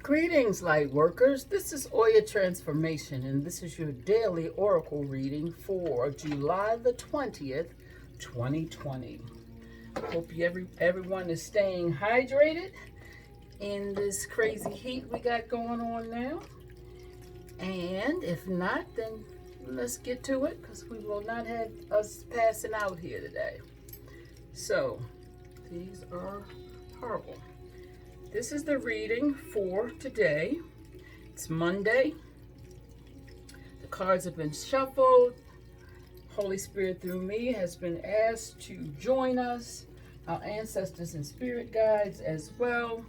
Greetings, light workers. This is Oya Transformation, and this is your daily oracle reading for July the 20th, 2020. Hope everyone is staying hydrated in this crazy heat we got going on now. And if not, then let's get to it, because we will not have us passing out here today. So, these are horrible. This is the reading for today. It's Monday. The cards have been shuffled. Holy Spirit, through me, has been asked to join us, our ancestors and spirit guides as well,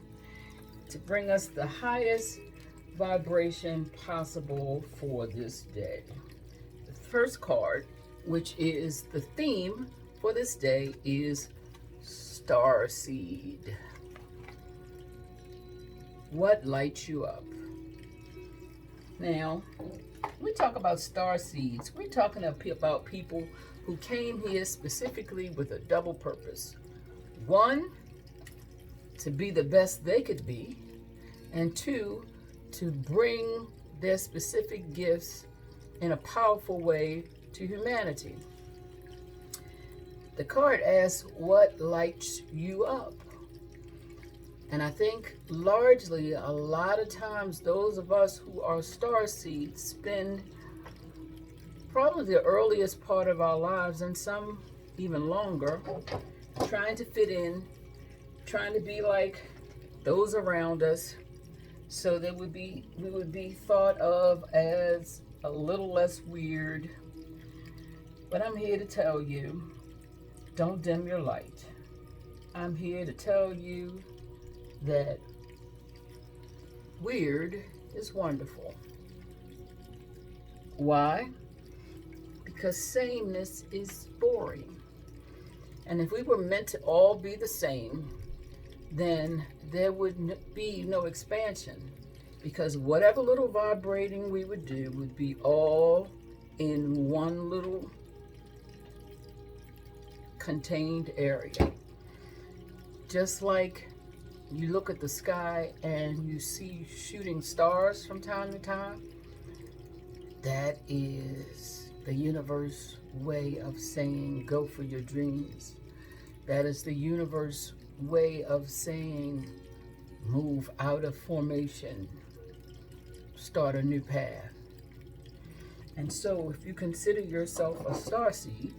to bring us the highest vibration possible for this day. The first card, which is the theme for this day, is Starseed. What lights you up? Now, we talk about star seeds. We're talking about people who came here specifically with a double purpose. One, to be the best they could be, and two, to bring their specific gifts in a powerful way to humanity. The card asks, what lights you up? And I think largely a lot of times those of us who are star seeds spend probably the earliest part of our lives, and some even longer, trying to fit in, trying to be like those around us, so that we would be thought of as a little less weird. But I'm here to tell you, don't dim your light. I'm here to tell you that weird is wonderful. Why? Because sameness is boring. And if we were meant to all be the same, then there would be no expansion, because whatever little vibrating we would do would be all in one little contained area. Just like you look at the sky and you see shooting stars from time to time, that is the universe way of saying go for your dreams. That is the universe way of saying move out of formation, start a new path. And so if you consider yourself a starseed,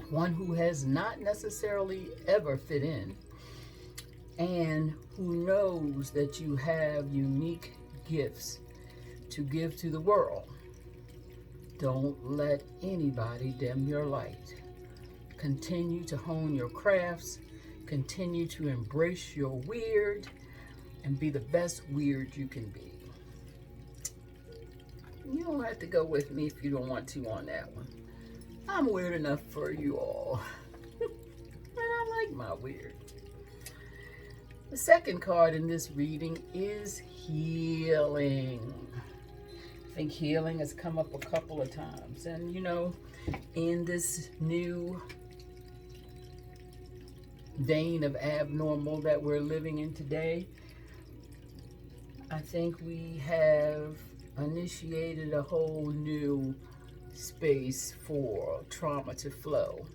one who has not necessarily ever fit in, and who knows that you have unique gifts to give to the world, don't let anybody dim your light. Continue to hone your crafts, continue to embrace your weird, and be the best weird you can be. You don't have to go with me if you don't want to on that one. I'm weird enough for you all. And I like my weird. The second card in this reading is healing. I think healing has come up a couple of times. And you know, in this new vein of abnormal that we're living in today, I think we have initiated a whole new space for trauma to flow.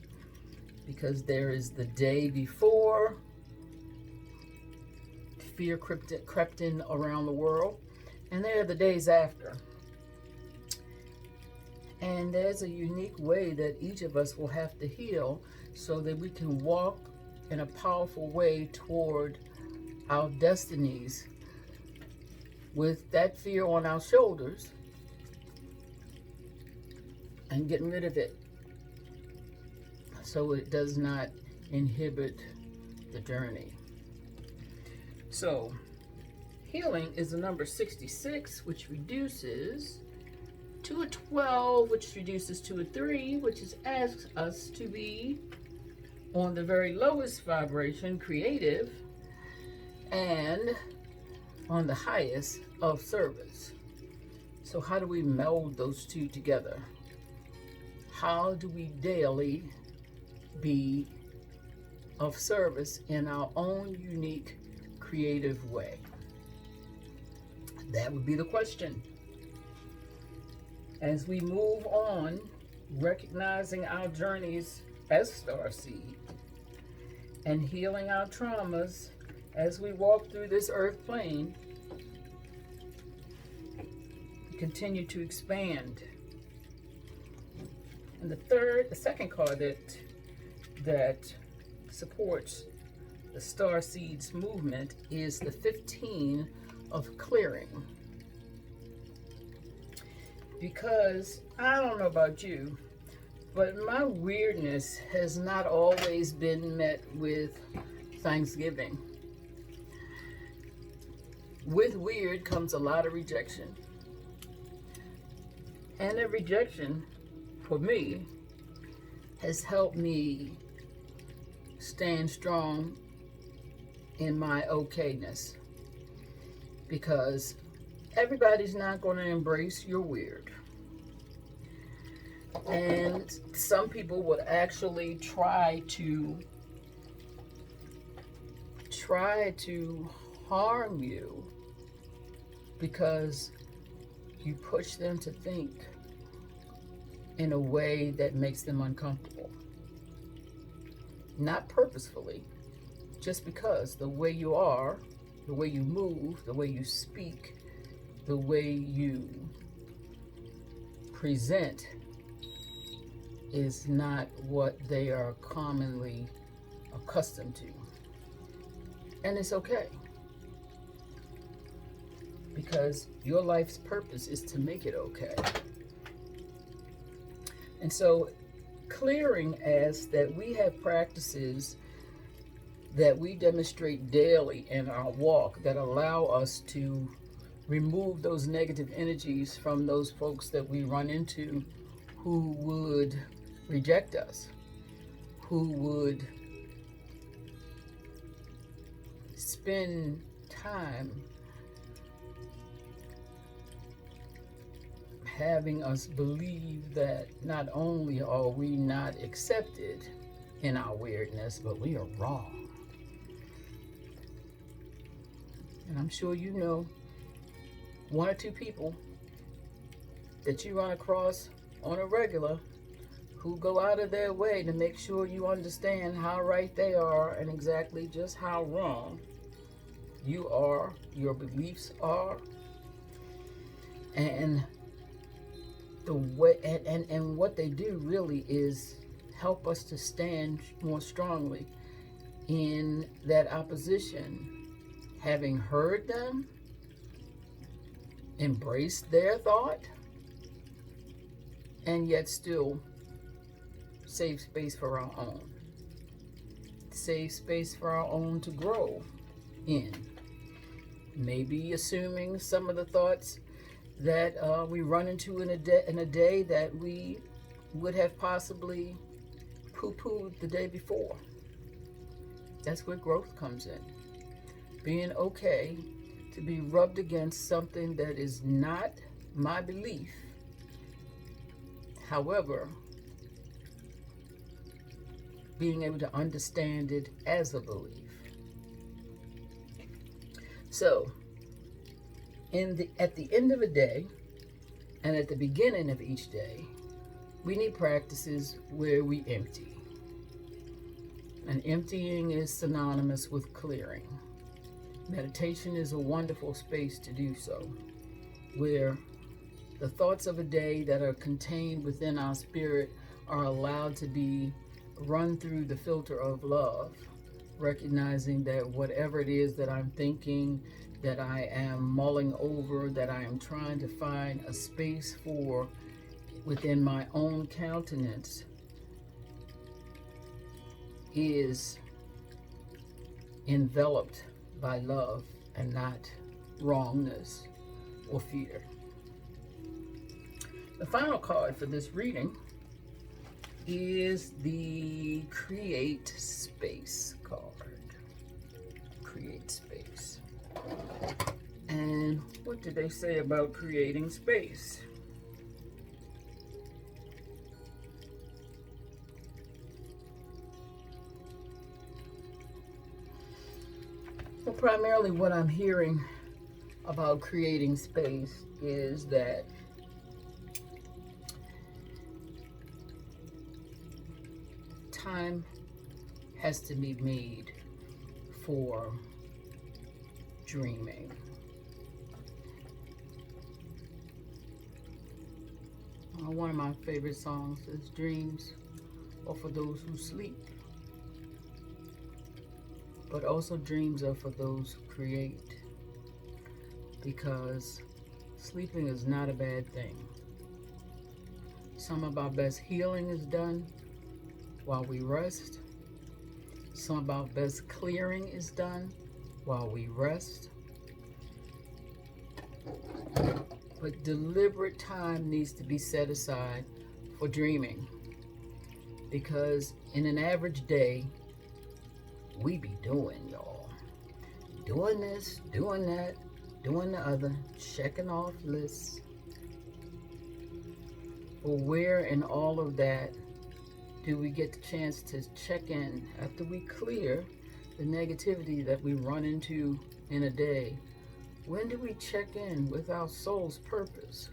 Because there is the day before fear crept in around the world, and there are the days after. And there's a unique way that each of us will have to heal so that we can walk in a powerful way toward our destinies with that fear on our shoulders and getting rid of it so it does not inhibit the journey. So, healing is the number 66, which reduces to a 12, which reduces to a 3, which asks us to be on the very lowest vibration, creative, and on the highest of service. So how do we meld those two together? How do we daily be of service in our own unique, creative way? That would be the question. As we move on, recognizing our journeys as starseed and healing our traumas as we walk through this earth plane, continue to expand. And the second card that supports the star seeds movement is the 15 of clearing. Because I don't know about you, but my weirdness has not always been met with Thanksgiving. With weird comes a lot of rejection. And that rejection, for me, has helped me stand strong in my okayness. Because everybody's not going to embrace your weird. And some people would actually try to harm you because you push them to think in a way that makes them uncomfortable. Not purposefully, just because the way you are, the way you move, the way you speak, the way you present is not what they are commonly accustomed to. And it's okay. Because your life's purpose is to make it okay. And so clearing as that we have practices that we demonstrate daily in our walk that allow us to remove those negative energies from those folks that we run into who would reject us, who would spend time having us believe that not only are we not accepted in our weirdness, but we are wrong. And I'm sure you know one or two people that you run across on a regular who go out of their way to make sure you understand how right they are and exactly just how wrong you are, your beliefs are, and the way and what they do really is help us to stand more strongly in that opposition, having heard them, embraced their thought, and yet still save space for our own. Save space for our own to grow in. Maybe assuming some of the thoughts that we run into in a day that we would have possibly poo-pooed the day before. That's where growth comes in. Being okay to be rubbed against something that is not my belief. However, being able to understand it as a belief. So, at the end of a day, and at the beginning of each day, we need practices where we empty. And emptying is synonymous with clearing. Meditation is a wonderful space to do so, where the thoughts of a day that are contained within our spirit are allowed to be run through the filter of love, recognizing that whatever it is that I'm thinking, that I am mulling over, that I am trying to find a space for within my own countenance is enveloped by love and not wrongness or fear. The final card for this reading is the Create Space card. Create Space. And what did they say about creating space? Well, primarily what I'm hearing about creating space is that time has to be made for dreaming. One of my favorite songs is Dreams are for those who sleep, but also dreams are for those who create, because sleeping is not a bad thing. Some of our best healing is done while we rest. Some of our best clearing is done while we rest. But deliberate time needs to be set aside for dreaming, because in an average day, we be doing, y'all. Doing this, doing that, doing the other, checking off lists. But where in all of that do we get the chance to check in after we clear the negativity that we run into in a day? When do we check in with our soul's purpose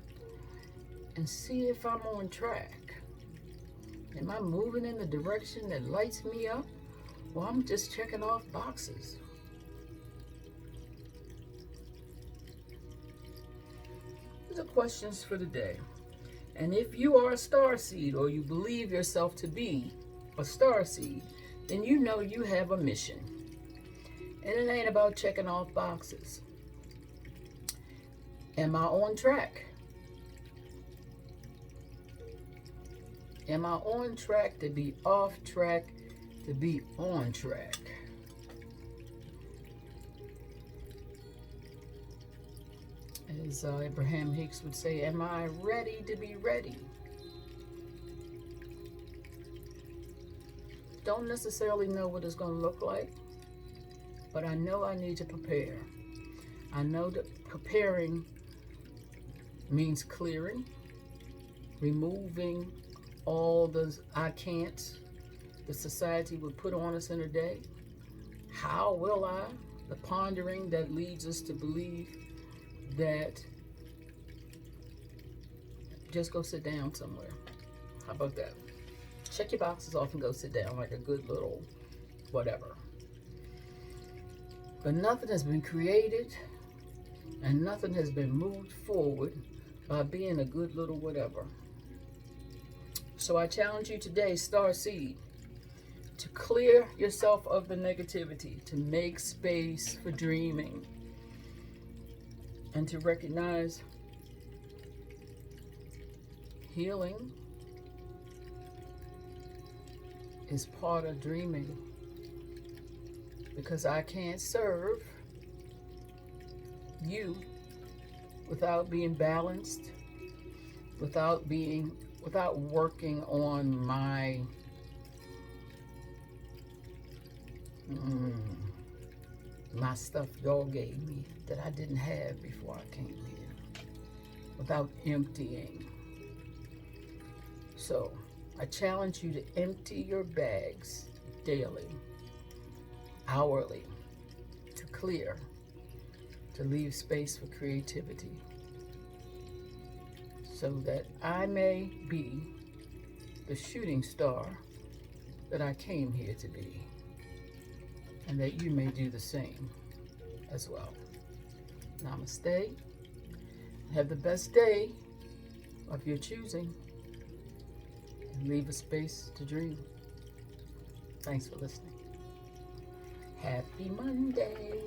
and see if I'm on track? Am I moving in the direction that lights me up? Or I'm just checking off boxes? These are questions for the day. And if you are a star seed, or you believe yourself to be a star seed, then you know you have a mission. And it ain't about checking off boxes. Am I on track? Am I on track to be off track to be on track? As Abraham Hicks would say, am I ready to be ready? Don't necessarily know what it's going to look like, but I know I need to prepare. I know that preparing means clearing, removing all those I can'ts the society would put on us in a day. How will I? The pondering that leads us to believe that just go sit down somewhere. How about that? Check your boxes off and go sit down like a good little whatever. But nothing has been created and nothing has been moved forward by being a good little whatever. So I challenge you today, Star Seed, to clear yourself of the negativity, to make space for dreaming, and to recognize healing is part of dreaming. Because I can't serve you without being balanced, without working on my my stuff y'all gave me that I didn't have before I came here, without emptying. So I challenge you to empty your bags daily, hourly, to clear, to leave space for creativity, so that I may be the shooting star that I came here to be, and that you may do the same as well. Namaste. Have the best day of your choosing, and leave a space to dream. Thanks for listening. Happy Monday.